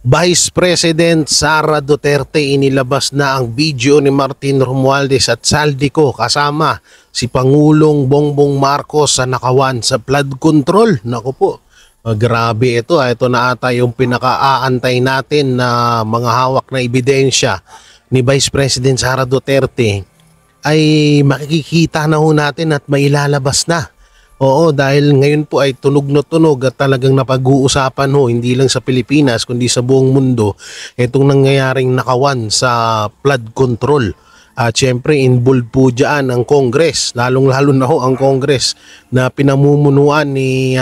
Vice President Sara Duterte inilabas na ang video ni Martin Romualdez at Saldico kasama si Pangulong Bongbong Marcos sa nakawan sa flood control. Naku po, grabe ito. Ito na ata yung pinaka-aantay natin na mga hawak na ebidensya ni Vice President Sara Duterte ay makikita na ho natin at mailalabas na. Oo, dahil ngayon po ay tunog na tunog at talagang napag-uusapan ho, hindi lang sa Pilipinas kundi sa buong mundo, itong nangyayaring nakawan sa flood control. At syempre involved po dyan ang Congress, lalong-lalo na ho ang Congress na pinamumunuan ni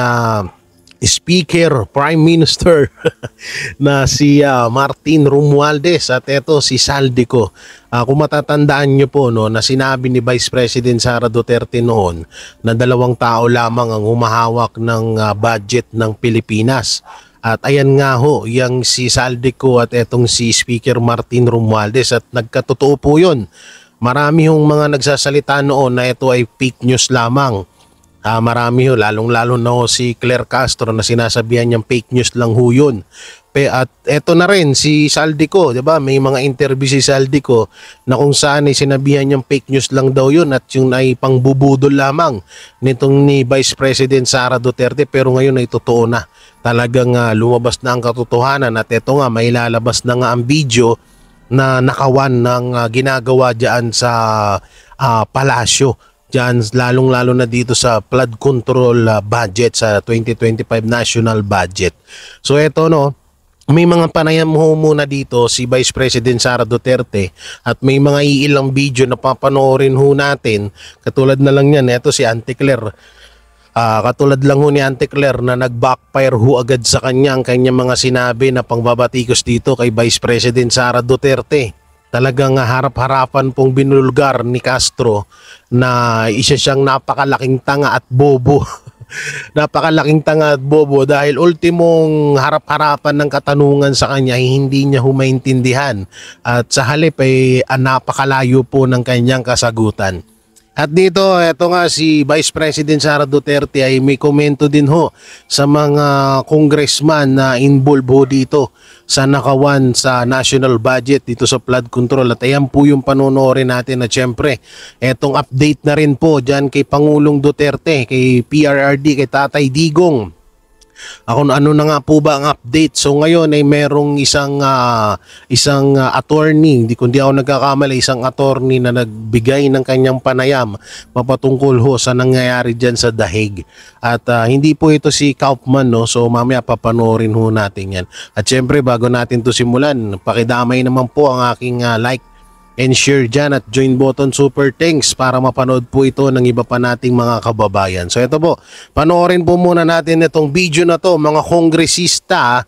Speaker, Prime Minister na si Martin Romualdez at eto si Saldico. Kung matatandaan nyo po no, na sinabi ni Vice President Sara Duterte noon na 2 tao lamang ang humahawak ng budget ng Pilipinas. At ayan nga ho, yung si Saldico at etong si Speaker Martin Romualdez at nagkatotoo po yun. Marami hong mga nagsasalita noon na ito ay fake news lamang. Marami ho, lalong-lalo na ho si Claire Castro na sinasabihan niyang fake news lang ho yun. At eto na rin si Saldico, 'di ba? May mga interview si Saldico na kung saan ay sinabihan niyang fake news lang daw yun at yung ay pangbubudol lamang nitong ni Vice President Sara Duterte, pero ngayon ay totoo na. Talagang lumabas na ang katotohanan at eto nga may lalabas na nga ang video na nakawan ng ginagawa diyan sa palasyo. Diyan, lalong-lalo na dito sa flood control budget sa 2025 national budget. So eto no, may mga panayam ho muna dito si Vice President Sara Duterte at may mga iilang video na papanoorin ho natin. Katulad na lang yan, eto si Auntie Claire. Katulad lang ho ni Auntie Claire na nag-backfire ho agad sa kanya ang kanyang mga sinabi na pangbabatikos dito kay Vice President Sara Duterte. Talagang harap-harapan pong binulgar ni Castro na isa siyang napakalaking tanga at bobo. Napakalaking tanga at bobo dahil ultimong harap-harapan ng katanungan sa kanya hindi niya humaintindihan at sa halip ay napakalayo po ng kanyang kasagutan. At dito, eto nga si Vice President Sara Duterte ay may komento din ho sa mga congressman na involved ho dito sa nakawan sa national budget dito sa flood control. At ayan po yung panonoorin natin na syempre, etong update na rin po dyan kay Pangulong Duterte, kay PRRD, kay Tatay Digong. Ako ano na nga po ba ang update? So ngayon ay merong isang attorney, kundi ako nagkakamali, isang attorney na nagbigay ng kanyang panayam mapatungkol ho sa nangyayari diyan sa Dahig. At hindi po ito si Kaufman, no? So mamaya papanoorin ho natin yan. At syempre bago natin to simulan, pakidamay naman po ang aking like and share dyan at join button, super thanks para mapanood po ito ng iba pa nating mga kababayan. So ito po, panoorin po muna natin itong video na to, mga kongresista,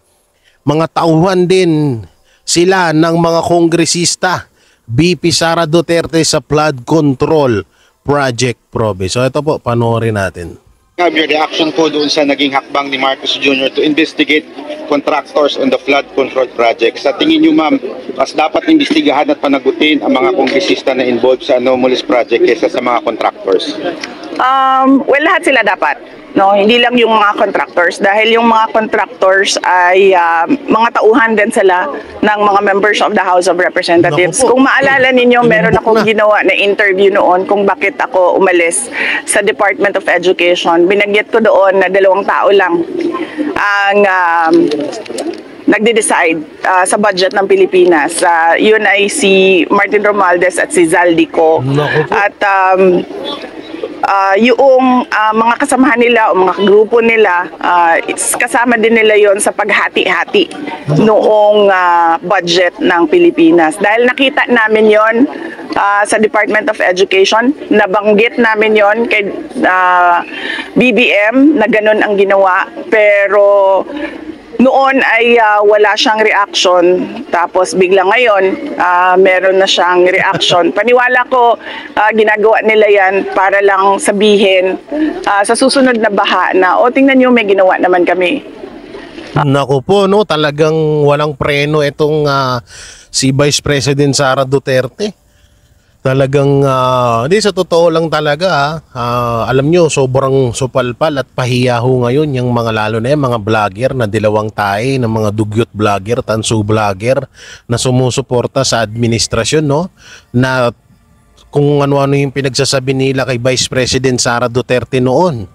mga tauhan din sila ng mga kongresista, VP Sara Duterte sa flood control project province. So ito po, panoorin natin. Have your reaction po doon sa naging hakbang ni Marcos Jr. to investigate contractors on the flood control project. Sa tingin niyo ma'am, mas dapat imbestigahan at panagutin ang mga kongresista na involved sa anomalous project kaysa sa mga contractors? Well, lahat sila dapat. No, hindi lang yung mga contractors dahil yung mga contractors ay mga tauhan din sila ng mga members of the House of Representatives. Kung maalala ninyo, meron akong ginawa na interview noon kung bakit ako umalis sa Department of Education. Binagyat ko doon na 2 tao lang ang nagde-decide sa budget ng Pilipinas. Yun ay si Martin Romualdez at si Saldico. At yung mga kasamahan nila o mga grupo nila, kasama din nila yon sa paghati-hati noong budget ng Pilipinas. Dahil nakita namin yon sa Department of Education, nabanggit namin yon kay BBM na ganun ang ginawa, pero noon ay wala siyang reaction, tapos bigla ngayon meron na siyang reaction. Paniwala ko ginagawa nila yan para lang sabihin sa susunod na baha na tingnan nyo, may ginawa naman kami. Naku po, no, talagang walang preno itong si Vice President Sara Duterte. Talagang, di sa totoo lang talaga, alam nyo, sobrang supalpal at pahiya ho ngayon yung mga lalo na yung mga vlogger na dilawang tae, ng mga dugyot vlogger, tansu vlogger na sumusuporta sa administrasyon, no? Na kung ano-ano yung pinagsasabi nila kay Vice President Sara Duterte noon.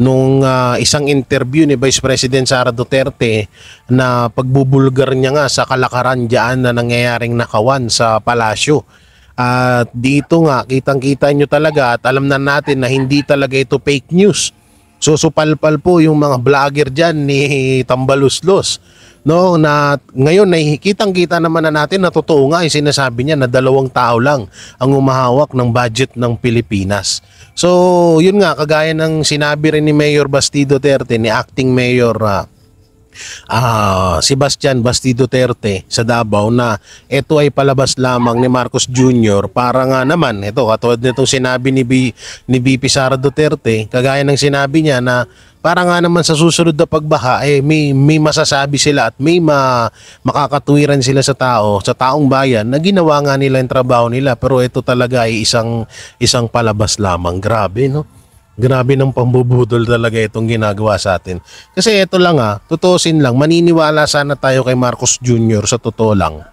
Nung isang interview ni Vice President Sara Duterte na pagbubulgar niya nga sa kalakaran diyan na nangyayaring nakawan sa palasyo. At dito nga, kitang-kita nyo talaga at alam na natin na hindi talaga ito fake news. So supalpal po yung mga vlogger dyan ni Tambaluslos. No, na ngayon nakikitang-kita naman na natin na totoo nga yung sinasabi niya na 2 tao lang ang umahawak ng budget ng Pilipinas. So yun nga, kagaya ng sinabi rin ni Mayor Basti Duterte, ni Acting Mayor Sebastian Basti Duterte sa Davao, na ito ay palabas lamang ni Marcos Jr. para nga naman, ito katulad nitong sinabi ni VP Sara Duterte, kagaya ng sinabi niya na para nga naman sa susunod na pagbaha may masasabi sila at may makakatuwiran sila sa taong bayan na ginawa nga nila yung trabaho nila, pero ito talaga ay isang palabas lamang. Grabe, no? Grabe ng pambubudol talaga itong ginagawa sa atin. Kasi ito lang tutusin lang, maniniwala sana tayo kay Marcos Jr. sa totoo lang.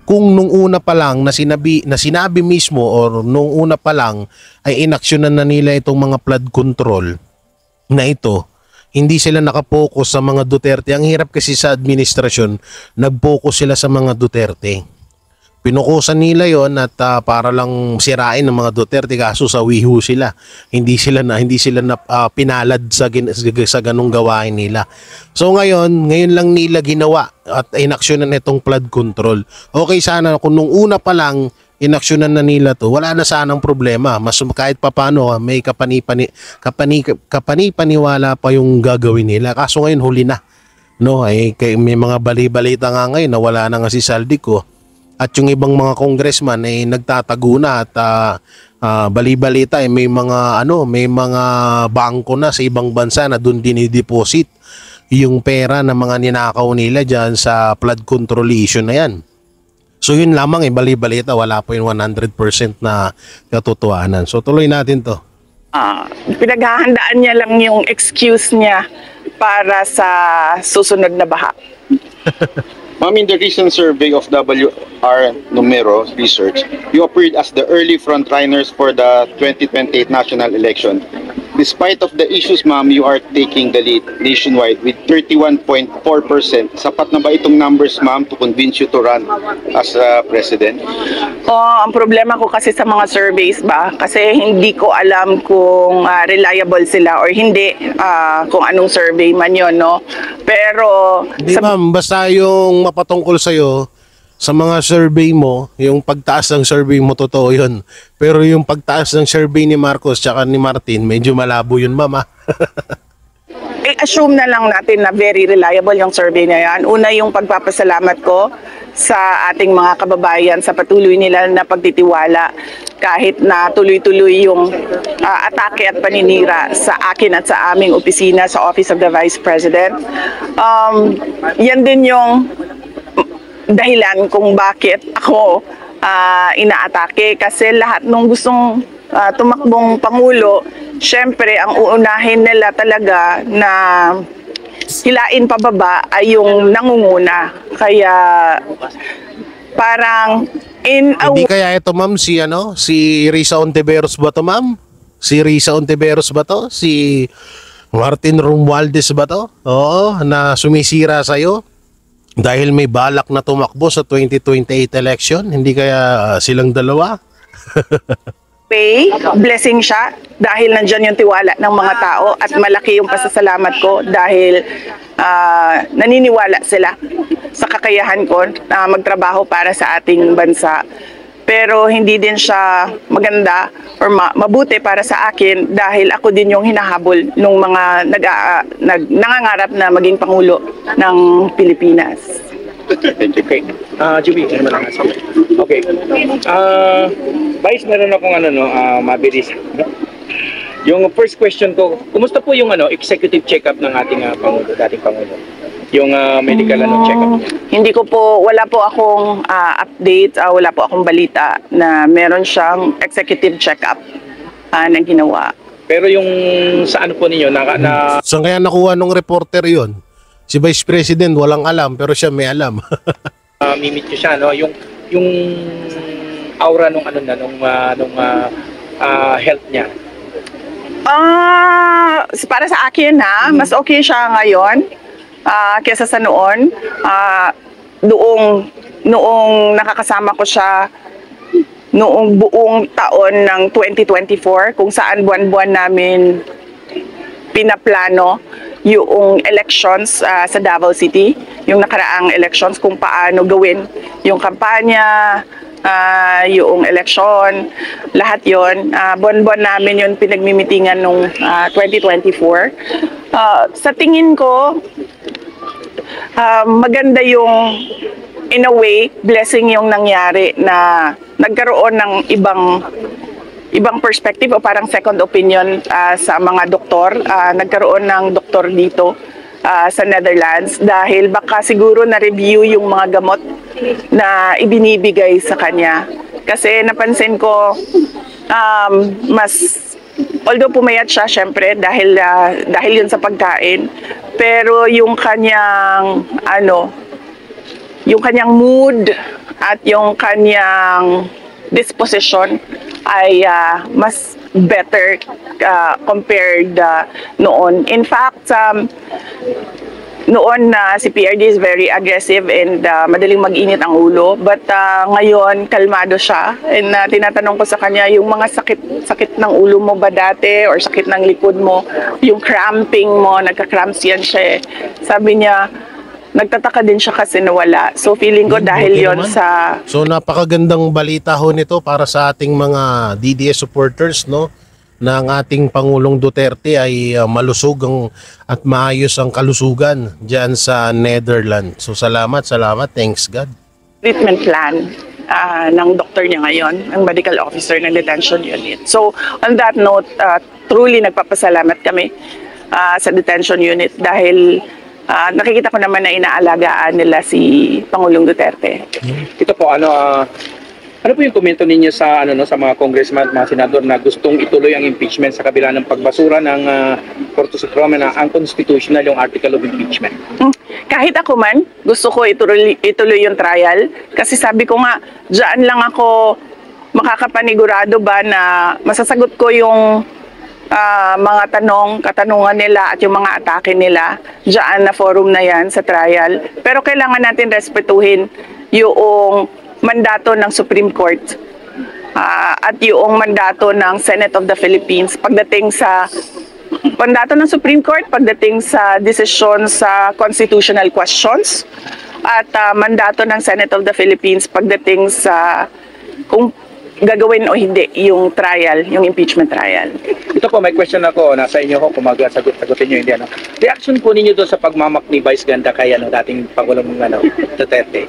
Kung nung una pa lang na sinabi mismo or nung una pa lang ay inaksyonan na nila itong mga flood control na ito, hindi sila nakapokus sa mga Duterte. Ang hirap kasi sa administrasyon, nag-focus sila sa mga Duterte. Pinukusan nila yon at para lang sirain ng mga Duterte, kaso sawiho sila. Hindi sila na pinalad sa ganung gawain nila. So ngayon lang nila ginawa at inaksyonan itong flood control. Okay sana kung nung una pa lang inaksyonan na nila to, wala na sanang problema. Mas kahit papano may kapani-paniwala pa yung gagawin nila. Kaso ngayon huli na. No, ay may mga bali-balita nga ngayon na wala na nga si Saldico. At yung ibang mga congressman ay nagtatago na at bali-balita may mga bangko na sa ibang bansa na doon dinideposit yung pera ng mga ninakaw nila diyan sa flood control issue na yan. So yun lamang bali-balita, wala po yung 100% na katotohanan. So tuloy natin to. Pinaghahandaan niya lang yung excuse niya para sa susunod na baha. Ma'am, in the recent survey of WR Numero Research, you appeared as the early frontrunners for the 2028 national election. Despite of the issues, ma'am, you are taking the lead nationwide with 31.4%. Sapat na ba itong numbers, ma'am, to convince you to run as president? Ang problema ko kasi sa mga surveys ba, kasi hindi ko alam kung reliable sila or hindi, kung anong survey man yun, no? Pero Hindi ma'am, basta yung mapatungkol sa'yo, sa mga survey mo, yung pagtaas ng survey mo, totoo yun. Pero yung pagtaas ng survey ni Marcos tsaka ni Martin, medyo malabo yun, ma'am. assume na lang natin na very reliable yung survey na yan. Una, yung pagpapasalamat ko sa ating mga kababayan sa patuloy nila na pagtitiwala kahit na tuloy-tuloy yung atake at paninira sa akin at sa aming opisina sa Office of the Vice President. Yan din yung dahilan kung bakit ako inaatake, kasi lahat nung gustong tumakbong Pangulo, syempre ang uunahin nila talaga na hilain pababa ay yung nangunguna. Kaya parang hindi kaya ito ma'am si Risa Ontiveros ba to ma'am? Si Risa Ontiveros ba to? Si Martin Romualdez ba to? Oo, na sumisira sa'yo dahil may balak na tumakbo sa 2028 election? Hindi kaya silang dalawa? Blessing siya dahil nandyan yung tiwala ng mga tao at malaki yung pasasalamat ko dahil naniniwala sila sa kakayahan ko na magtrabaho para sa ating bansa. Pero hindi din siya maganda or mabuti para sa akin dahil ako din yung hinahabol ng mga nangangarap na maging Pangulo ng Pilipinas. Thank you. Okay. Juby, ano lang ask? Okay. Vice, meron akong mabilis. Yung first question ko, kumusta po yung executive check-up ng ating Pangulo, dating Pangulo? yung medical check-up niya? Hindi ko po, wala po akong update, wala po akong balita na meron siyang executive check-up na ginawa. Pero yung sa ano po ninyo, Saan kaya nakuha nung reporter yon? Si Vice President walang alam pero siya may alam. mimit nyo siya, no? Yung aura nung health niya. Para sa akin mas okay siya ngayon kesa sa noon. Noong nakakasama ko siya noong buong taon ng 2024 kung saan buwan-buwan namin pinaplano yung elections sa Davao City, yung nakaraang elections, kung paano gawin yung kampanya, yung election, lahat yon. Buwan-buwan namin yun pinagmimitingan nung 2024. Sa tingin ko, maganda yung, in a way, blessing yung nangyari na nagkaroon ng ibang perspective o parang second opinion sa mga doktor. Nagkaroon ng doktor dito sa Netherlands dahil baka siguro na-review yung mga gamot na ibinibigay sa kanya. Kasi napansin ko, although pumayat siya syempre dahil yun sa pagkain, pero yung kanyang mood at yung kanyang disposition ay mas better compared noon. In fact, noon si PRD is very aggressive and madaling mag-init ang ulo. But ngayon, kalmado siya. And tinatanong ko sa kanya, yung mga sakit ng ulo mo ba dati or sakit ng likod mo, yung cramping mo, nagka-cramps yan siya eh. Sabi niya, nagtataka din siya kasi nawala. So feeling ko dahil Buti yon naman. sa... So napakagandang balita ho nito para sa ating mga DDS supporters, no? Na ang ating Pangulong Duterte ay malusog at maayos ang kalusugan diyan sa Netherlands. So salamat, thanks God. treatment plan ng doktor niya ngayon, ang medical officer ng detention unit. So on that note, truly nagpapasalamat kami sa detention unit dahil nakikita ko naman na inaalagaan nila si Pangulong Duterte. Ito po, ano po yung komento ninyo sa sa mga congressman at mga senador na gustong ituloy ang impeachment sa kabila ng pagbasura ng Korte Suprema na unconstitutional yung article of impeachment? Kahit ako man, gusto ko ituloy yung trial kasi sabi ko nga, diyan lang ako makakapanigurado ba na masasagot ko yung mga katanungan nila at yung mga atake nila diyan na forum na yan sa trial. Pero kailangan natin respetuhin yung mandato ng Supreme Court at yung mandato ng Senate of the Philippines pagdating sa mandato ng Supreme Court pagdating sa desisyon sa constitutional questions at mandato ng Senate of the Philippines pagdating sa kung gagawin o hindi yung trial, yung impeachment trial. Ito po, may question ako, nasa inyo ko kung sagutin nyo hindi. Reaction po ninyo doon sa pagmamak ni Vice Ganda kay dating Pangulong Duterte?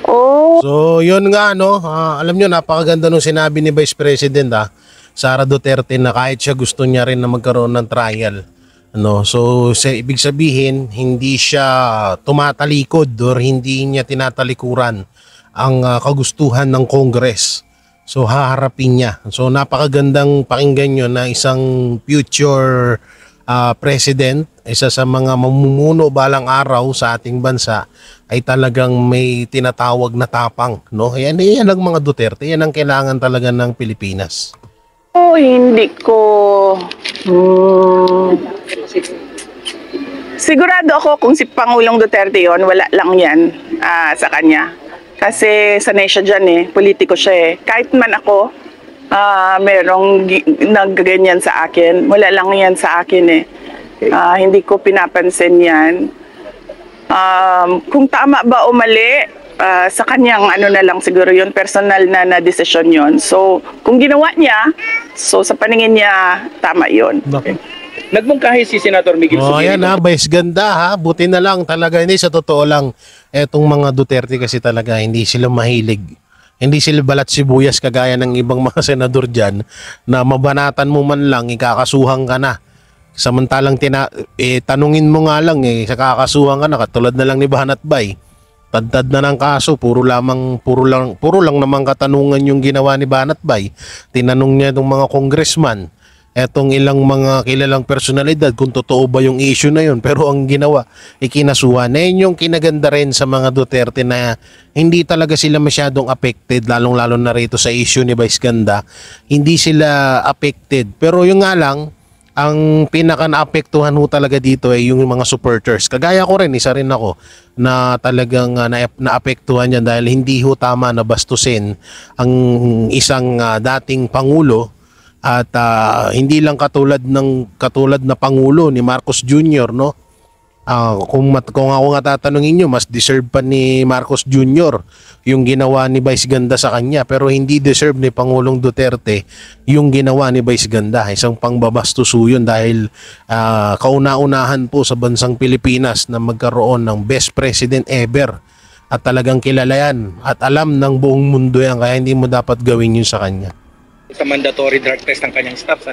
Oh, So yun nga alam nyo napakaganda nung sinabi ni Vice President Sara Duterte na kahit siya gusto niya rin na magkaroon ng trial. So ibig sabihin hindi siya tumatalikod or hindi niya tinatalikuran ang kagustuhan ng Congress. So haharapin niya. So napakagandang pakinggan nyo na isang future president, isa sa mga mamumuno balang araw sa ating bansa ay talagang may tinatawag na tapang, no? Yan ang mga Duterte, yan ang kailangan talaga ng Pilipinas. hindi ko sigurado ako kung si Pangulong Duterte yon, wala lang yan sa kanya. Kasi sanay siya dyan politiko siya Kahit man ako, merong nagganyan sa akin, wala lang yan sa akin hindi ko pinapansin yan. Kung tama ba o mali, sa kanyang na lang siguro yun, personal na desisyon yun. So, kung ginawa niya, so sa paningin niya, tama yun. Okay. Nagmungkahi si Senator Miguel Ayan Subiri. Vice Ganda buti na lang talaga, hindi sa totoo lang, etong mga Duterte kasi talaga hindi sila mahilig. Hindi sila balat sibuyas kagaya ng ibang mga senador dyan na mabanatan mo man lang, ikakasuhan ka na. Samantalang tanungin mo nga lang sa kakasuhan ka na katulad na lang ni Banat Bay. Tadtad na ng kaso, puro lang naman katanungan yung ginawa ni Banat Bay. Tinanong niya itong mga congressman, etong ilang mga kilalang personalidad kung totoo ba yung issue na yun. Pero ang ginawa, ikinasuhan. Yun yung kinaganda rin sa mga Duterte na hindi talaga sila masyadong affected, lalong-lalo na rito sa issue ni Vice Ganda. Hindi sila affected. Pero yung nga lang, ang pinaka-naapektuhan ho talaga dito ay yung mga supporters. Kagaya ko rin, isa rin ako na talagang naapektuhan yan dahil hindi ho tama na bastusin ang isang dating Pangulo at hindi lang katulad na Pangulo ni Marcos Jr. no. Kung ako nga tatanungin nyo, mas deserve pa ni Marcos Jr. yung ginawa ni Vice Ganda sa kanya, pero hindi deserve ni Pangulong Duterte yung ginawa ni Vice Ganda. Isang pangbabastuso yun dahil kauna-unahan po sa bansang Pilipinas na magkaroon ng best president ever at talagang kilala yan at alam ng buong mundo yan, kaya hindi mo dapat gawin yun sa kanya. Sa mandatory drug test ng kanyang staffs,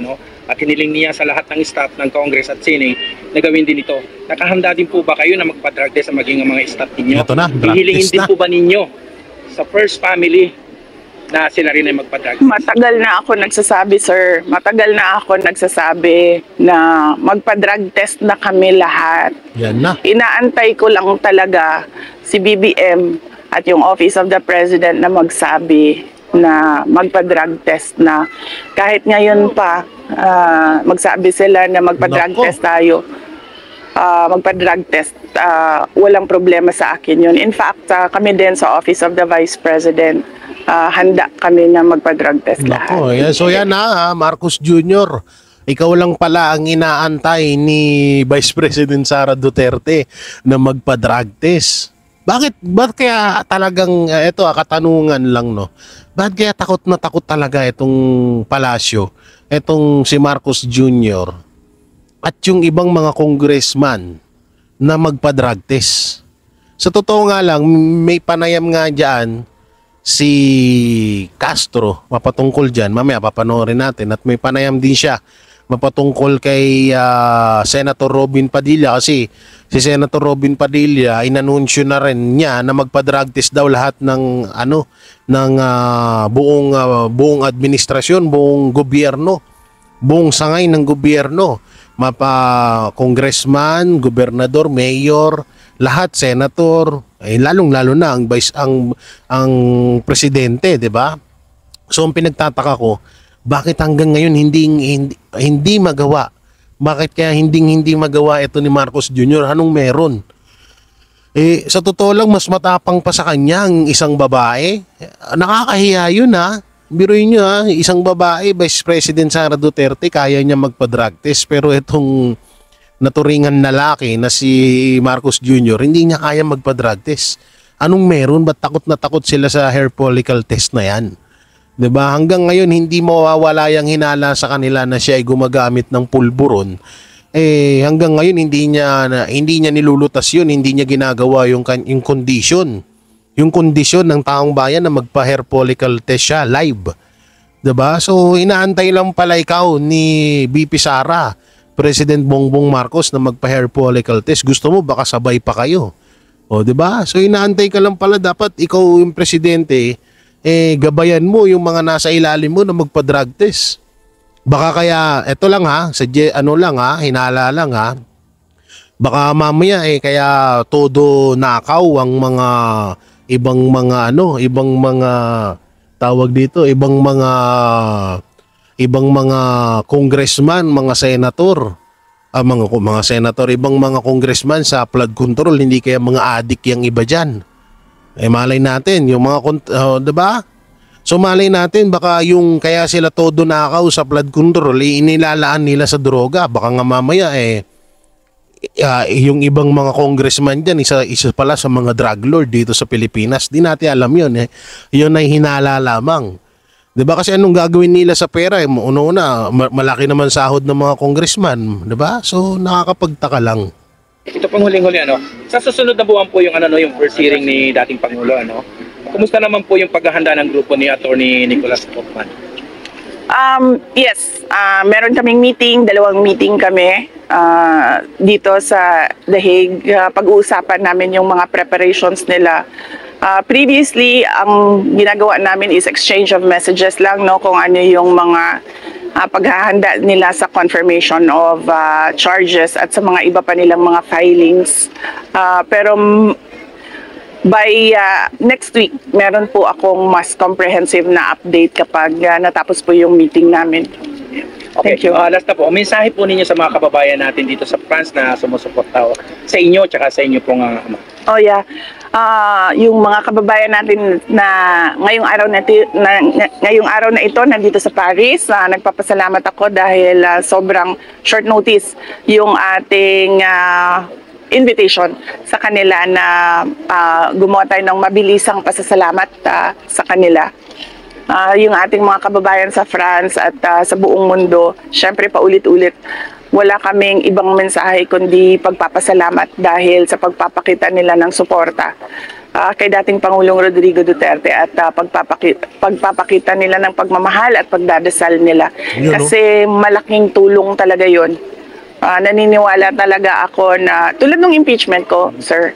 at hiniling niya sa lahat ng staff ng Congress at Senate na gawin din ito. Nakahanda din po ba kayo na magpa-drug test sa maging mga staff ninyo? Ito na, drug Hihilingin test din na. po ba ninyo sa first family na sila rin ay magpa-drug test? Matagal na ako nagsasabi, sir. Matagal na ako nagsasabi na magpa-drug test na kami lahat. Yan na. Inaantay ko lang talaga si BBM at yung Office of the President na magsabi na magpa-drug test na. Kahit ngayon pa, magsabi sila na magpa-drug Nako. test tayo. Magpa-drug test, walang problema sa akin yun. In fact, kami din sa Office of the Vice President, handa kami na magpa-drug test lahat. Nako, so yan na Marcos Jr. Ikaw lang pala ang inaantay ni Vice President Sara Duterte na magpa-drug test. Bakit kaya talagang ito katanungan lang no? Bakit kaya takot na takot talaga itong palasyo, itong si Marcos Jr. at yung ibang mga congressman na magpa-drug test? Sa totoo nga lang, may panayam nga diyan si Castro mapatungkol diyan. Mamaya papanoorin natin at may panayam din siya mapatungkol kay Senator Robin Padilla kasi si Senator Robin Padilla inanunsyo na rin niya na magpa-drug test daw lahat ng buong administrasyon, buong gobyerno, buong sangay ng gobyerno, congressman, gobernador, mayor, lahat, senator, lalong-lalo na ang presidente, 'di ba? So ang pinagtataka ko, bakit hanggang ngayon hindi magawa? Bakit kaya hindi magawa ito ni Marcos Jr.? Anong meron? Sa totoo lang, mas matapang pa sa kanya ang isang babae. Nakakahiya yun Biruin nyo isang babae, Vice President Sara Duterte, kaya niya magpa-drug test. Pero itong naturingan na laki na si Marcos Jr., hindi niya kaya magpa-drug test. Anong meron? Ba't takot na takot sila sa hair follicle test na yan? 'Di ba? Hanggang ngayon hindi mawawala yung hinala sa kanila na siya ay gumagamit ng pulburon. Hanggang ngayon hindi niya nilulutas 'yun, hindi niya ginagawa yung condition. Yung kondisyon ng taong bayan na magpa-hair follicle test siya live. 'Di ba? So inaantay lang pala ikaw ni BP Sara, President Bongbong Marcos na magpa-hair follicle test. Gusto mo baka sabay pa kayo. O 'di ba? So inaantay ka lang pala, dapat ikaw yung presidente gabayan mo yung mga nasa ilalim mo na magpa-drug test. Baka kaya, eto lang hinala lang baka mamaya kaya todo nakaw ang mga ibang mga tawag dito, ibang mga congressman, mga senator, mga senator, ibang mga congressman sa flood control, hindi kaya mga adik yung iba dyan. Malay natin yung mga diba? So malay natin baka yung kaya sila todo nakaw sa flood control inilalaan nila sa droga. Baka nga mamaya yung ibang mga congressman dyan isa pala sa mga drug lord dito sa Pilipinas. Di natin alam yun Yun ay hinala lamang. Diba? Kasi anong gagawin nila sa pera? Una, malaki naman sahod ng mga congressman, diba? So nakakapagtaka lang. Ito pang huling-huli, sa susunod na buwan po yung yung first hearing ni dating Pangulo, Kumusta naman po yung paghahanda ng grupo ni Attorney Nicolas Hoffman? Yes, meron kaming meeting, 2 meeting kami dito sa The Hague. Pag-uusapan namin yung mga preparations nila. Previously, ang ginagawa namin is exchange of messages lang, no, kung ano yung mga paghahanda nila sa confirmation of charges at sa mga iba pa nilang mga filings. Pero by next week, meron po akong mas comprehensive na update kapag natapos po yung meeting namin. Okay. Thank you. Last na po, mensahe po ninyo sa mga kababayan natin dito sa France na sumusuporta sa inyo tsaka sa inyo pong Oh yeah. Yung mga kababayan natin na ngayong araw na ito nandito sa Paris, nagpapasalamat ako dahil sobrang short notice yung ating invitation sa kanila na gumawa tayo ng mabilisang pasasalamat sa kanila. Yung ating mga kababayan sa France at sa buong mundo, syempre paulit-ulit, wala kaming ibang mensahe kundi pagpapasalamat dahil sa pagpapakita nila ng suporta kay dating Pangulong Rodrigo Duterte at pagpapakita nila ng pagmamahal at pagdadasal nila. Kasi malaking tulong talaga yon. Naniniwala talaga ako na tulad ng impeachment ko, sir,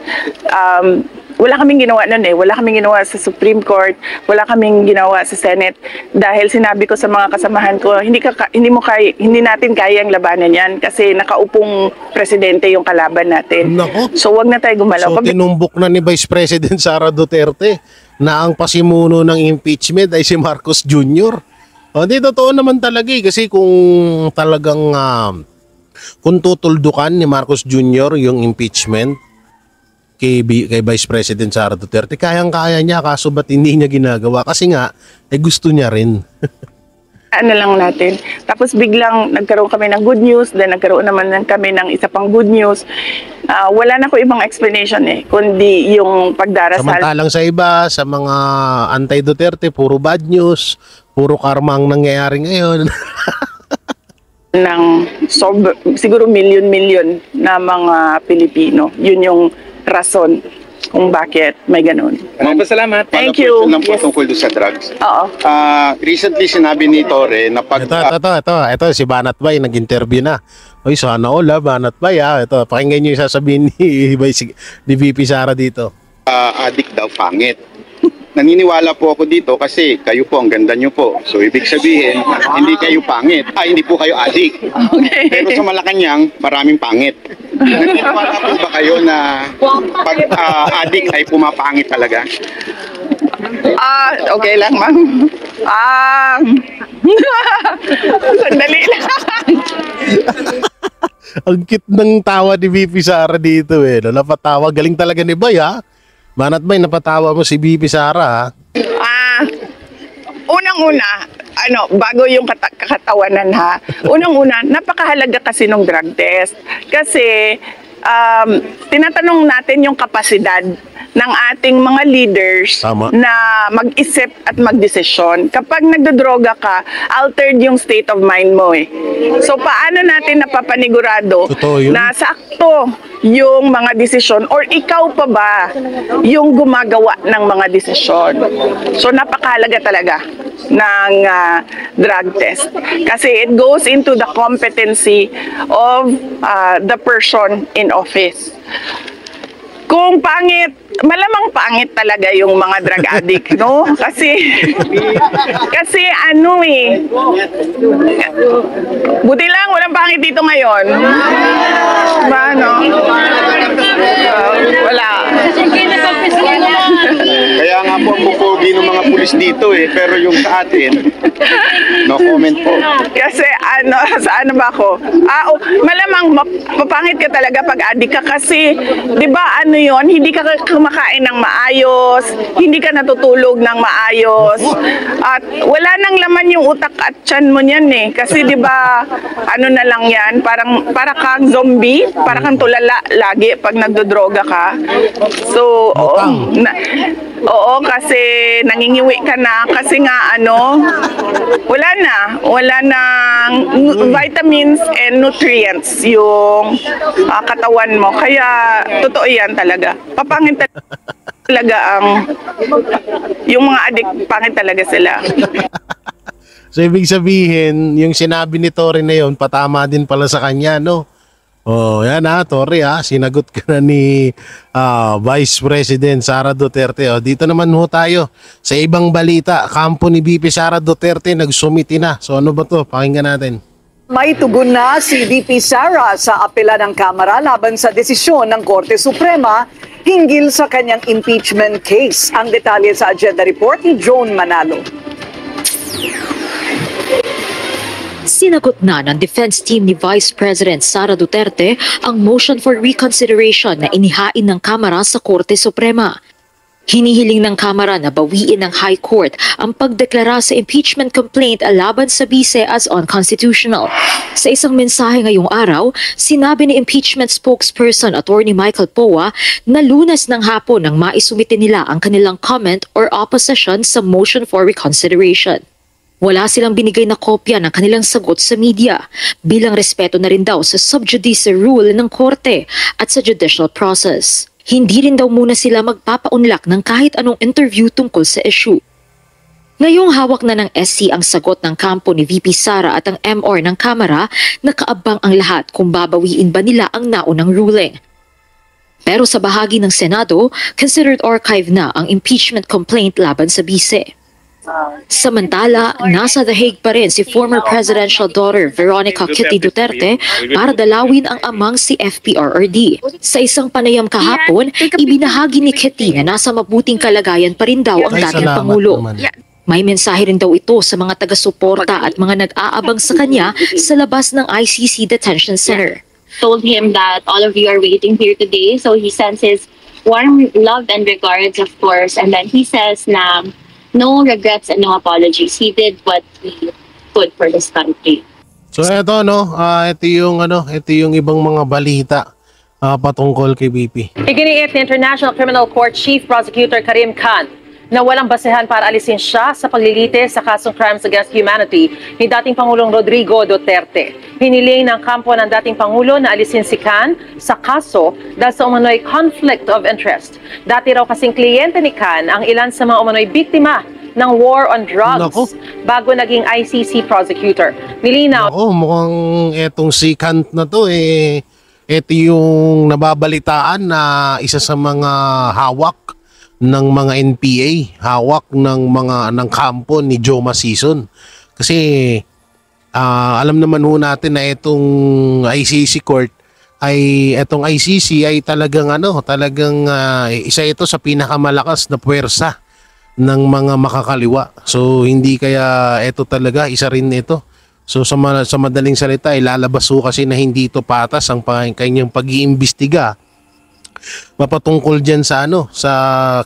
wala kaming ginawa nun wala kaming ginawa sa Supreme Court, wala kaming ginawa sa Senate dahil sinabi ko sa mga kasamahan ko, hindi natin kayang labanan yan kasi nakaupong presidente yung kalaban natin. Nako. So wag na tayo gumalaw. So tinumbok na ni Vice President Sara Duterte na ang pasimuno ng impeachment ay si Marcos Jr. Di totoo naman talaga kasi kung talagang kung tutuldukan ni Marcos Jr. yung impeachment kay Vice President Sara Duterte, kayang-kaya niya, kaso ba't hindi niya ginagawa? Kasi nga, gusto niya rin. Ano lang natin. Tapos biglang nagkaroon kami ng good news, then nagkaroon naman kami ng isa pang good news. Wala na ko ibang explanation kundi yung pagdarasal. Samantalang sa iba, sa mga anti-Duterte, puro bad news, puro karma ang nangyayari ngayon. Ng siguro milyon-milyon na mga Pilipino. Yun yung rason kung bakit may ganun. Maraming salamat. Thank you. Lang po Yes. tungkol doon sa drugs. Oo. Recently sinabi ni Torre na pag Ito, si Banat Bay, nag-interview na. Oy, sana all Banat Bay Ito, pakinggan niyo yung sasabihin ni VP Sara dito. addict daw pangit. Naniniwala po ako dito kasi kayo po, ang ganda nyo po. So, ibig sabihin, hindi kayo pangit. Hindi po kayo addict. Okay. Pero sa Malacanang, maraming pangit. Naniniwala po ba kayo na pag addict ay pumapangit talaga? Okay lang, ma'am. Sandali lang. Ang cute ng tawa ni VP Sara dito no? Napatawa. Galing talaga ni Bay Banat Bay, napatawa mo si VP Sara Unang-una, bago yung kakatawanan unang-una, napakahalaga kasi ng drug test. Kasi tinatanong natin yung kapasidad ng ating mga leaders Tama. na mag-isip at magdesisyon. Kapag nagdodroga ka, altered yung state of mind mo So paano natin napapanigurado Totoo yun. na sakto yung mga desisyon or ikaw pa ba yung gumagawa ng mga desisyon? So napakahalaga talaga ng drug test. Kasi it goes into the competency of the person in office. Kung pangit, malamang pangit talaga yung mga drug addict, no? Kasi buti lang, walang pangit dito ngayon. Wala. Kaya nga po ang pupogi ng mga pulis dito pero yung sa atin, no comment po. Kasi sa ano ba ako? Malamang mapangit ka talaga pag addict ka kasi, 'di ba yon, hindi ka kumakain ng maayos, hindi ka natutulog ng maayos, at wala nang laman yung utak at tiyan mo niyan kasi 'di ba na lang yan, para kang zombie, para kang tulala lagi pag nagdodroga ka. So, oo, kasi nangingiwi ka na kasi nga wala nang vitamins and nutrients yung katawan mo. Kaya totoo yan talaga. Papangit talaga yung mga addict, pangit talaga sila. So ibig sabihin, yung sinabi ni Tory na yun, patama din pala sa kanya, no? Oh, yan Tory sinagot ka na ni Vice President Sara Duterte. Dito naman ho tayo sa ibang balita. Kampo ni VP Sara Duterte nagsumiti na. So ano ba to? Pakinggan natin. May tugon na si VP Sara sa apela ng Kamara laban sa desisyon ng Korte Suprema hinggil sa kanyang impeachment case. Ang detalye sa agenda report ni Joan Manalo. Sinagot na ng defense team ni Vice President Sara Duterte ang motion for reconsideration na inihain ng Kamara sa Korte Suprema. Hinihiling ng Kamara na bawiin ng High Court ang pagdeklara sa impeachment complaint laban sa bise as unconstitutional. Sa isang mensahe ngayong araw, sinabi ni impeachment spokesperson Attorney Michael Poa na Lunes ng hapon nang maisumite nila ang kanilang comment or opposition sa motion for reconsideration. Wala silang binigay na kopya ng kanilang sagot sa media bilang respeto na rin daw sa sub judice rule ng korte at sa judicial process. Hindi rin daw muna sila magpapaunlak ng kahit anong interview tungkol sa issue. Ngayong hawak na ng SC ang sagot ng kampo ni VP Sara at ang MR ng Kamara, nakaabang ang lahat kung babawiin ba nila ang naunang ruling. Pero sa bahagi ng Senado, considered archive na ang impeachment complaint laban sa bise. Samantala, nasa The Hague pa rin si former presidential daughter Veronica Kitty Duterte para dalawin ang amang si FPRRD. Sa isang panayam kahapon, ibinahagi ni Kitty na nasa mabuting kalagayan pa rin daw ang dating Pangulo. May mensahe rin daw ito sa mga taga-suporta at mga nag-aabang sa kanya sa labas ng ICC Detention Center. Told him that all of you are waiting here today, so he sends his warm love and regards, of course, and then he says na no regrets and no apologies. He did what he could for this country. So ito ito yung ibang mga balita patungkol kay BP. Iginiit ni International Criminal Court Chief Prosecutor Karim Khan na walang basehan para alisin siya sa paglilite sa kasong crimes against humanity ni dating Pangulong Rodrigo Duterte. Hiniling ng kampo ng dating Pangulo na alisin si Khan sa kaso dahil sa umano'y conflict of interest. Dati raw kasing kliyente ni Khan ang ilan sa mga umano'y biktima ng war on drugs bago naging ICC prosecutor. Nilinaw. Mukhang etong si Khan na to ito yung nababalitaan na isa sa mga hawak ng mga NPA, hawak ng kampo ni Joe Masison. Kasi alam naman ho natin na itong ICC court itong ICC ay talagang isa ito sa pinakamalakas na puwersa ng mga makakaliwa. So hindi kaya ito talaga isa rin ito. So sa madaling salita ilalabas ho kasi na hindi ito patas ang kanyang pag-iimbestiga mapatungkol dyan sa sa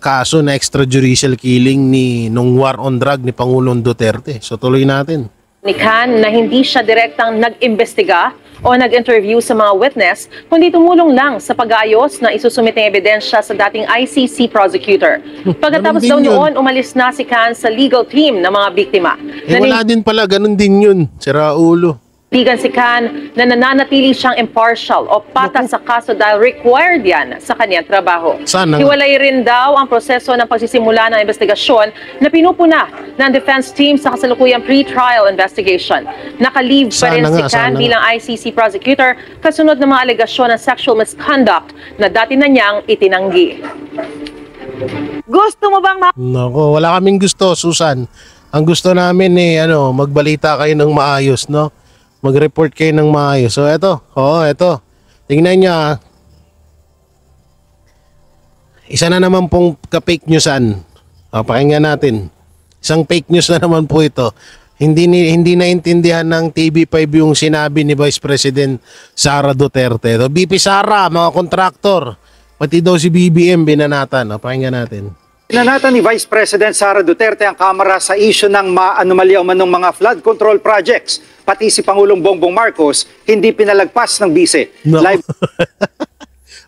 kaso na extrajudicial killing nung war on drug ni Pangulong Duterte. So tuloy natin. Ni Khan na hindi siya direktang nag-imbestiga o nag-interview sa mga witness, kundi tumulong lang sa pag-ayos na isusumite ng ebidensya sa dating ICC prosecutor. Pagkatapos daw noon, umalis na si Khan sa legal team ng mga biktima. Wala din pala, ganun din yun, sira ulo. Bigan si Khan na nananatili siyang impartial o patas sa kaso dahil required yan sa kanyang trabaho. Hiwalay rin daw ang proseso ng pagsisimula ng investigasyon na pinupuna ng defense team sa kasalukuyang pre-trial investigation. Naka-leave pa rin si Khan bilang ICC prosecutor kasunod ng mga alegasyon ng sexual misconduct na dati na niyang itinanggi. Gusto mo bang Nako, wala kaming gusto, Susan. Ang gusto namin magbalita kayo ng maayos, no? Mag-report kayo ng maayos. So, eto. Tingnan nyo, Isa na naman pong ka-fake newsan. Pakinggan natin. Isang fake news na naman po ito. Hindi naintindihan ng TV5 yung sinabi ni Vice President Sara Duterte. BP Sara, mga kontraktor. Pati daw si BBM binanatan. Pakinggan natin. Binanatan ni Vice President Sara Duterte ang Kamara sa issue ng anomalya manong mga flood control projects. Pati si Pangulong Bongbong Marcos hindi pinalagpas ng bise. No.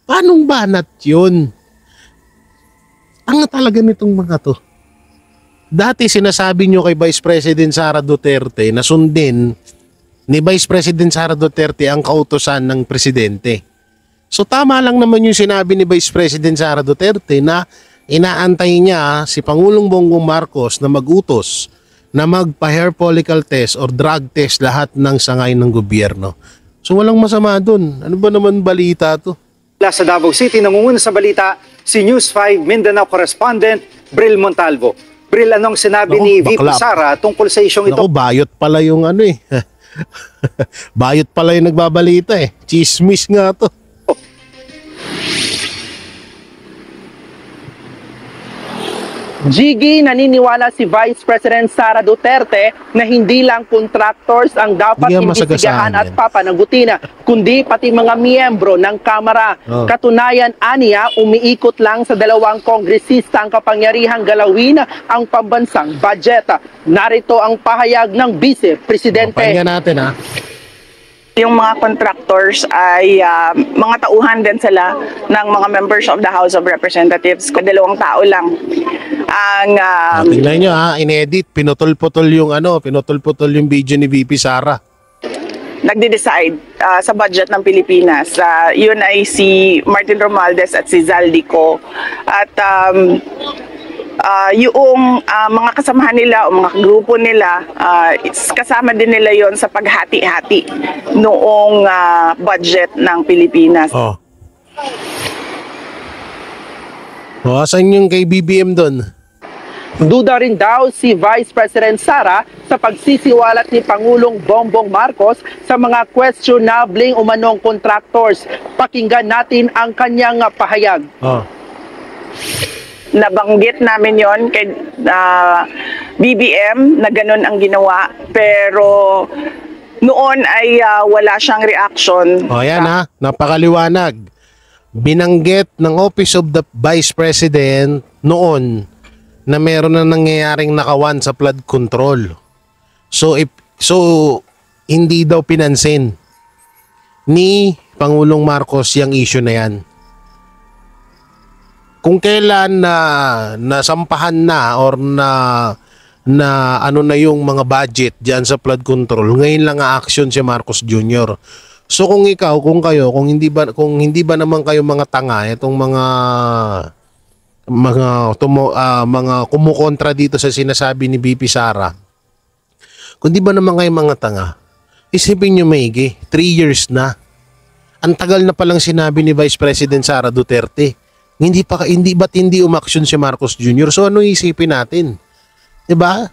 Paanong banat yun? Ang talaga nitong mga to. Dati sinasabi nyo kay Vice President Sara Duterte na sundin ni Vice President Sara Duterte ang kautusan ng presidente. So tama lang naman yung sinabi ni Vice President Sara Duterte na inaantay niya si Pangulong Bongbong Marcos na magutos na magpa-hair follicle test or drug test lahat ng sangay ng gobyerno. So walang masama dun. Ano ba naman balita to? Mula sa Davao City, nangunguna sa balita si News 5 Mindanao correspondent Bril Montalvo. Bril, anong sinabi Naku, ni VP bakla. Sara tungkol sa isyong ito? Naku, bayot pala yung ano eh. Bayot pala yung nagbabalita eh. Chismis nga to. Jiggy, naniniwala si Vice President Sara Duterte na hindi lang contractors ang dapat Hindi nga masagasaan imbestigahan at yan. papanagutin, kundi pati mga miyembro ng Kamara. Oh. Katunayan, aniya, umiikot lang sa dalawang kongresista ang kapangyarihang galawin ang pambansang budget. Narito ang pahayag ng Vice Presidente. Pakinggan natin ha. Yung mga contractors ay mga tauhan din sila ng mga members of the House of Representatives. Dalawang tao lang ang Tingnan nyo ha, inedit, pinutol-putol yung pinutol-putol yung video ni VP Sara. nagde-decide sa budget ng Pilipinas. Yun ay si Martin Romualdez at si Zaldico. At yung mga kasamahan nila o mga grupo nila, kasama din nila yon sa paghati-hati noong budget ng Pilipinas. Oh. Asan yung kay BBM doon? Duda rin daw si Vice President Sara sa pagsisiwalat ni Pangulong Bongbong Marcos sa mga questionabling umanong contractors. Pakinggan natin ang kanyang pahayag. Oh. Nabanggit namin yon kay BBM na ganun ang ginawa, pero noon ay wala siyang reaction. Oh, yan ha, napakaliwanag. Binanggit ng Office of the Vice President noon na meron na nangyayaring nakawan sa flood control. So hindi daw pinansin ni Pangulong Marcos yung issue na yan. Kung kailan na nasampahan na or na ano na yung mga budget diyan sa flood control, ngayon lang action si Marcos Jr. So kung hindi ba naman kayo mga tanga, itong mga kumukontra dito sa sinasabi ni BP Sara, kung di ba naman kayo mga tanga, isipin nyo maigi, 3 years na. Ang tagal na palang sinabi ni Vice President Sara Duterte. Hindi umaksyon si Marcos Jr. So ano isipin natin? 'Di ba?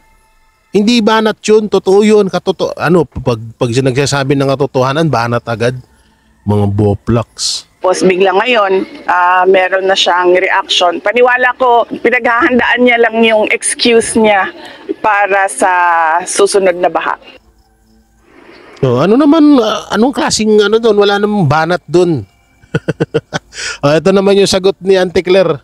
Hindi banat 'yun, totoo 'yun, pag nagsasabi ng katotohanan, banat agad. Mga boplaks. Tapos bigla ngayon, meron na siyang reaction. Paniwala ko, pinaghahandaan niya lang yung excuse niya para sa susunod na baha. So, anong klaseng doon? Wala namang banat doon. Ito naman yung sagot ni Auntie Claire.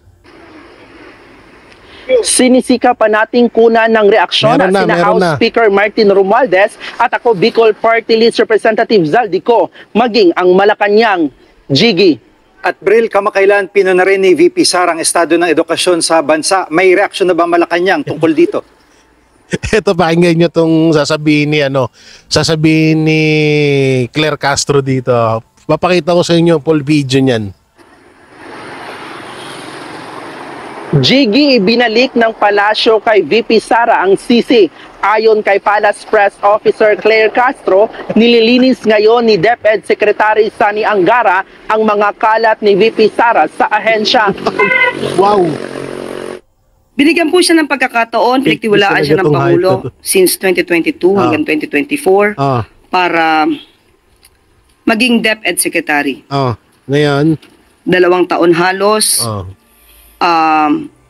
Sinisika pa nating kunan ng reaksyon sina House Speaker Martin Romualdez at ako Bicol Party List Representative Zaldico, maging ang Malacanang. Jiggy. At Bril, kamakailan pinuna rin ni VP Sara ang estado ng edukasyon sa bansa. May reaksyon na ba Malacanang tungkol dito? Ito, pakinggan nyo itong sasabihin ni Claire Castro dito. Papakita ko sa inyo full video niyan. Jiggy, ibinalik ng palasyo kay VP Sara ang sisi. Ayon kay Palace Press Officer Claire Castro, nililinis ngayon ni DepEd Secretary Sani Angara ang mga kalat ni VP Sara sa ahensya. Wow! Binigyan po siya ng pagkakataon, pinagtiwalaan siya ng Pangulo since 2022 hanggang 2024 para maging DepEd Secretary. Ngayon? 2 taon halos.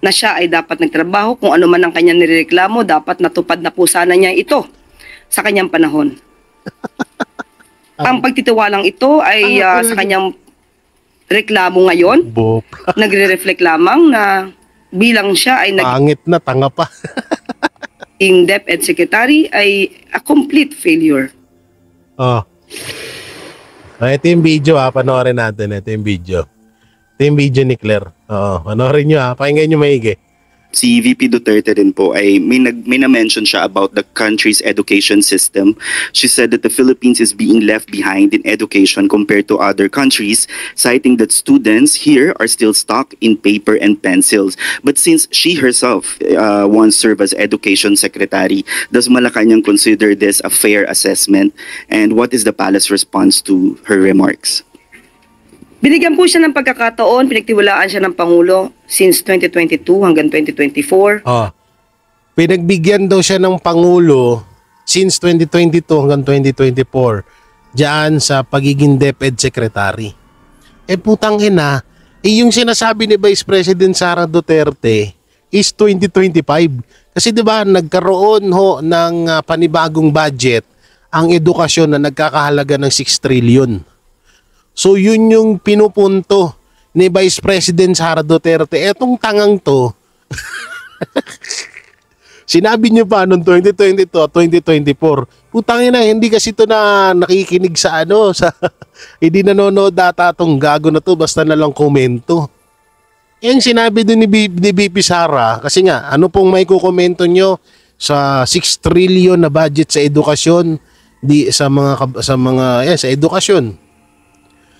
Na siya ay dapat nagtrabaho. Kung ano man ang kanyang nireklamo, dapat natupad na po sana niya ito sa kanyang panahon. Ang pagtitiwalang ito ay sa kanyang reklamo ngayon, nagre-reflect lamang na bilang siya ay pangit na, tanga pa. in DepEd Secretary ay a complete failure. Ito yung video panoorin natin. Ito yung video. Ito yung video ni Claire. Panoorin nyo pakinggan nyo maigi. Si VP Duterte din po ay may na-mention siya about the country's education system. She said that the Philippines is being left behind in education compared to other countries, citing that students here are still stuck in paper and pencils. But since she herself once served as education secretary, does Malacanang consider this a fair assessment? And what is the palace response to her remarks? Binigyan po siya ng pagkakataon, pinagtiwalaan siya ng Pangulo since 2022 hanggang 2024. Pinagbigyan daw siya ng Pangulo since 2022 hanggang 2024 diyan sa pagiging DepEd Secretary. Putang ina, yung sinasabi ni Vice President Sara Duterte is 2025. Kasi 'di ba nagkaroon ho ng panibagong budget ang edukasyon na nagkakahalaga ng 6 trillion. So yun yung pinupunto ni Vice President Sara Duterte. Etong tangang to, sinabi niyo pa noong 2022 at 2024, putangin na, hindi kasi to na nakikinig sa sa hindi nanonood data tong gago na to, basta na lang komento. Yung sinabi din ni BP Sara, kasi nga, ano pong may kukomento nyo sa 6 trillion na budget sa edukasyon, sa edukasyon.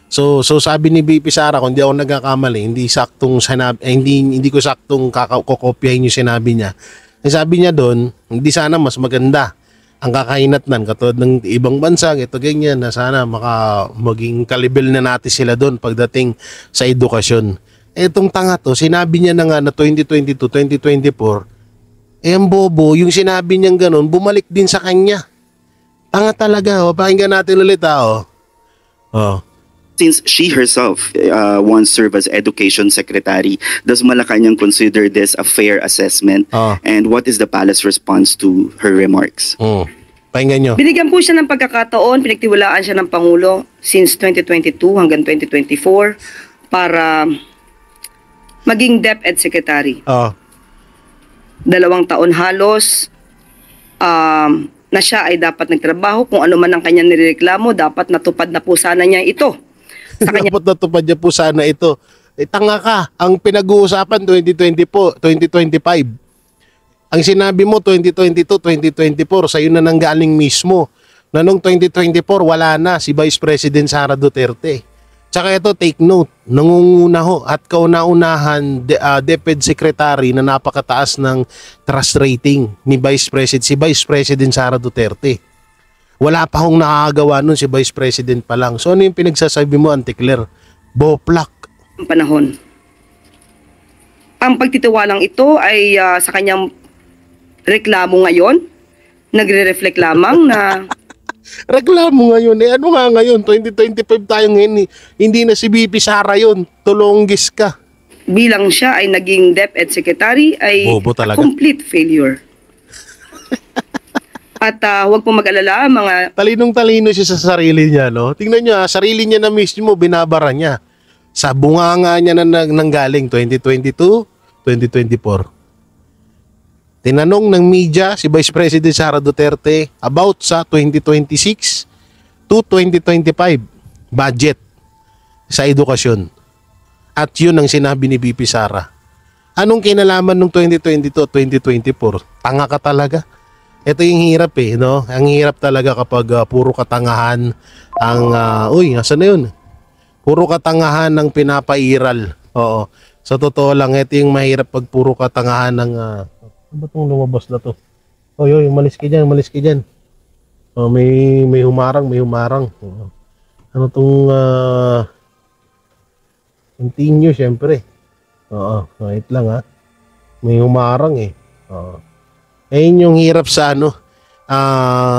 So sabi ni BP Sara, kung di ako nagkakamali, hindi ko saktong kokopyahin yung sinabi niya. Sabi niya doon, hindi sana mas maganda ang kakainatnan katulad ng ibang bansa, ito ganyan, na sana maging kalibel na natin sila doon pagdating sa edukasyon. Etong tanga to, sinabi niya na nga na 2022, 2024, ang bobo, yung sinabi niyang ganun, bumalik din sa kanya. Tanga talaga, pakinggan natin ulit Since she herself once served as education secretary, does Malacanang consider this a fair assessment? And what is the palace response to her remarks? Pakinggan nyo. Binigyan po siya ng pagkakataon, pinagtiwalaan siya ng Pangulo since 2022 hanggang 2024 para maging DepEd Secretary. 2 taon halos na siya ay dapat nagtrabaho. Kung ano man ang kanyang nireklamo, dapat natupad na po sana niya ito. Dapat natupad niya po sana ito. Tanga ka, ang pinag-uusapan 2025. Ang sinabi mo 2022, 2024, sa'yo na nanggaling mismo. Na noong 2024, wala na si Vice President Sara Duterte. Tsaka ito, take note, nangunguna ho at kauna-unahan DepEd Secretary na napakataas ng trust rating ni si Vice President Sara Duterte. Wala pa hong nakakagawa nun, si Vice President pa lang. So ano yung pinagsasabi mo, Auntie Claire? Boplak. Panahon. Ang pagtitiwalang ito ay sa kanyang reklamo ngayon, nagre-reflect lamang na reklamo ngayon. Ano nga ngayon? 2025 tayo ngayon. Hindi na si BP Sara yun. Tulonggis ka. Bilang siya ay naging DepEd Secretary ay a complete failure. At huwag po mag-alala, mga talinong-talino siya sa sarili niya, no? Tingnan niyo, sarili niya na mismo binabara niya. Sa bunganga niya na nanggaling 2022, 2024. Tinanong ng media si Vice President Sara Duterte about sa 2026 to 2025 budget sa edukasyon. At yun ang sinabi ni BP Sara. Anong kinalaman ng 2022, 2024? Tanga ka talaga. Ito yung hirap no? Ang hirap talaga kapag puro katangahan ang, nasaan na yun? Puro katangahan ng pinapairal. Oo. Sa totoo lang, ito yung mahirap pag puro katangahan ng, ano ba itong lumabas na to? Malis ka dyan. May humarang. Ano itong, continue, syempre. Wait lang May humarang Oo. Ayun yung hirap sa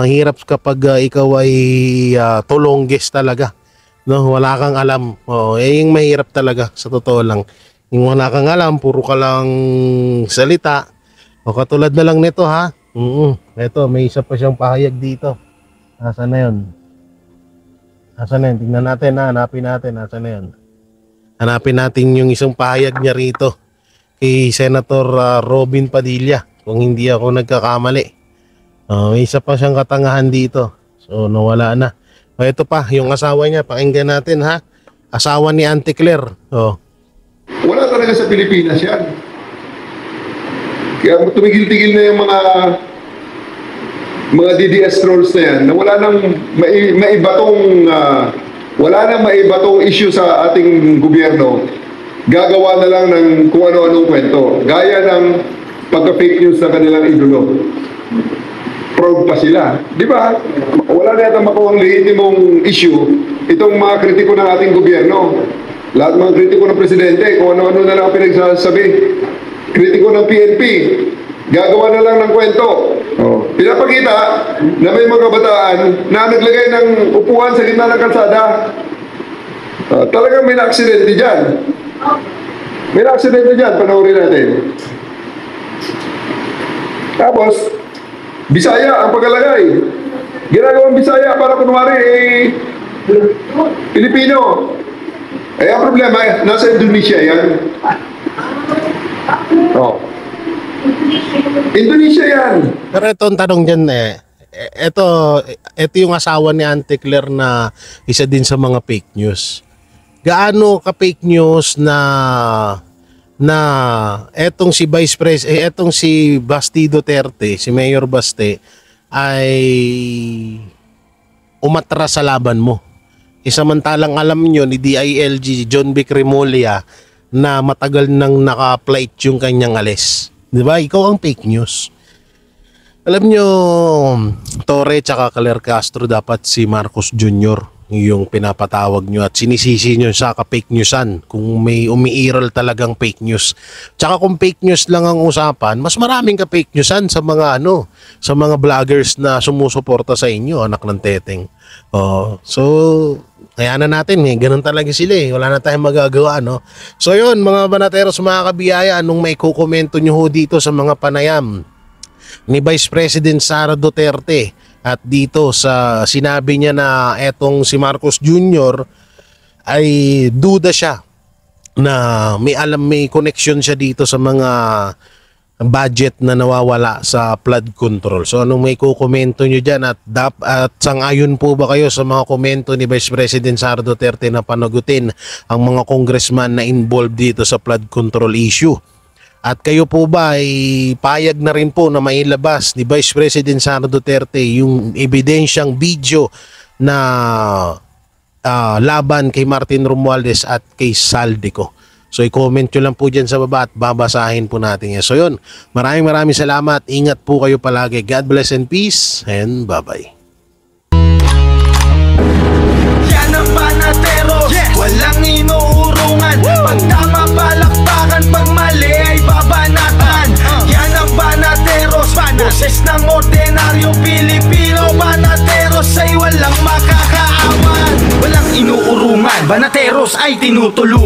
hirap kapag ikaw ay tulonggis talaga. No, wala kang alam. Yung mahirap talaga sa totoo lang. Yung wala kang alam, puro ka lang salita. O katulad na lang nito Ito, may isa pa siyang pahayag dito. Nasaan na yun? Tingnan natin hanapin natin. Nasaan na yun? Hanapin natin yung isang pahayag niya rito kay Senator Robin Padilla. Kung hindi ako nagkakamali. May isa pa siyang katangahan dito. So, nawala na. Ito pa, yung asawa niya. Pakinggan natin, Asawa ni Auntie Claire. Wala talaga sa Pilipinas yan. Kaya tumigil-tigil na yung mga DDS trolls na yan, na wala nang maibatong issue sa ating gobyerno. Gagawa na lang ng kung ano-anong kwento. Gaya ng pagka-fake news ng kanilang idolo. Proud pa sila. Di ba? Wala na yata makuha ang lehitimong issue itong mga kritiko ng ating gobyerno. Lahat mga kritiko ng presidente, kung ano-ano na lang pinagsasabi. Kritiko ng PNP, gagawa na lang ng kwento. Pinapakita na may mga kabataan na naglagay ng upuan sa gitna ng kalsada. Talagang may na-aksidente dyan. May na-aksidente dyan, panoorin natin. Tapos, Bisaya ang pagkalagay. Ginagawang Bisaya para kunwari Pilipino. Ang problema, nasa Indonesia yan. Indonesia yan. Pero ito ang tanong dyan ito yung asawa ni Auntie Claire na isa din sa mga fake news. Gaano ka fake news na etong si etong si Basti Duterte, si Mayor Baste ay umatras sa laban mo. Samantalang alam nyo ni DILG John Vic Remulla na matagal nang naka-plate yung kanyang alis. Di ba? Ikaw ang fake news. Alam nyo, Torre tsaka Claire Castro, dapat si Marcos Jr. yung pinapatawag nyo at sinisisi nyo sa ka-fake newsan kung may umiiral talagang fake news. Tsaka kung fake news lang ang usapan, mas maraming ka-fake newsan sa mga sa mga vloggers na sumusuporta sa inyo, anak ng teteng. So kaya na natin ganun talaga sila wala na tayong magagawa, no? So yun, mga banateros, mga kabiyaya, anong may kukomento nyo dito sa mga panayam ni Vice President Sara Duterte at dito sa sinabi niya na etong si Marcos Jr. ay duda siya na may connection siya dito sa mga budget na nawawala sa flood control. So anong may kukomento nyo dyan at sang-ayon po ba kayo sa mga komento ni Vice President Sara Duterte na panagutin ang mga congressman na involved dito sa flood control issue? At kayo po ba ay payag na rin po na mailabas ni Vice President Sara Duterte yung ebidensyang video na laban kay Martin Romualdez at kay Saldico? So i-comment nyo lang po dyan sa baba at babasahin po natin yan. So yun, maraming salamat. Ingat po kayo palagi. God bless and peace and bye-bye. Yan ang Banateros, walang inuurungan. Pag tama palakpakan, pag mali ay babanatan. Yan ang Banateros, boses ng ordinaryong Pilipino. Banateros ay walang makakaawan, walang inuurungan. Banateros ay tinutulungan.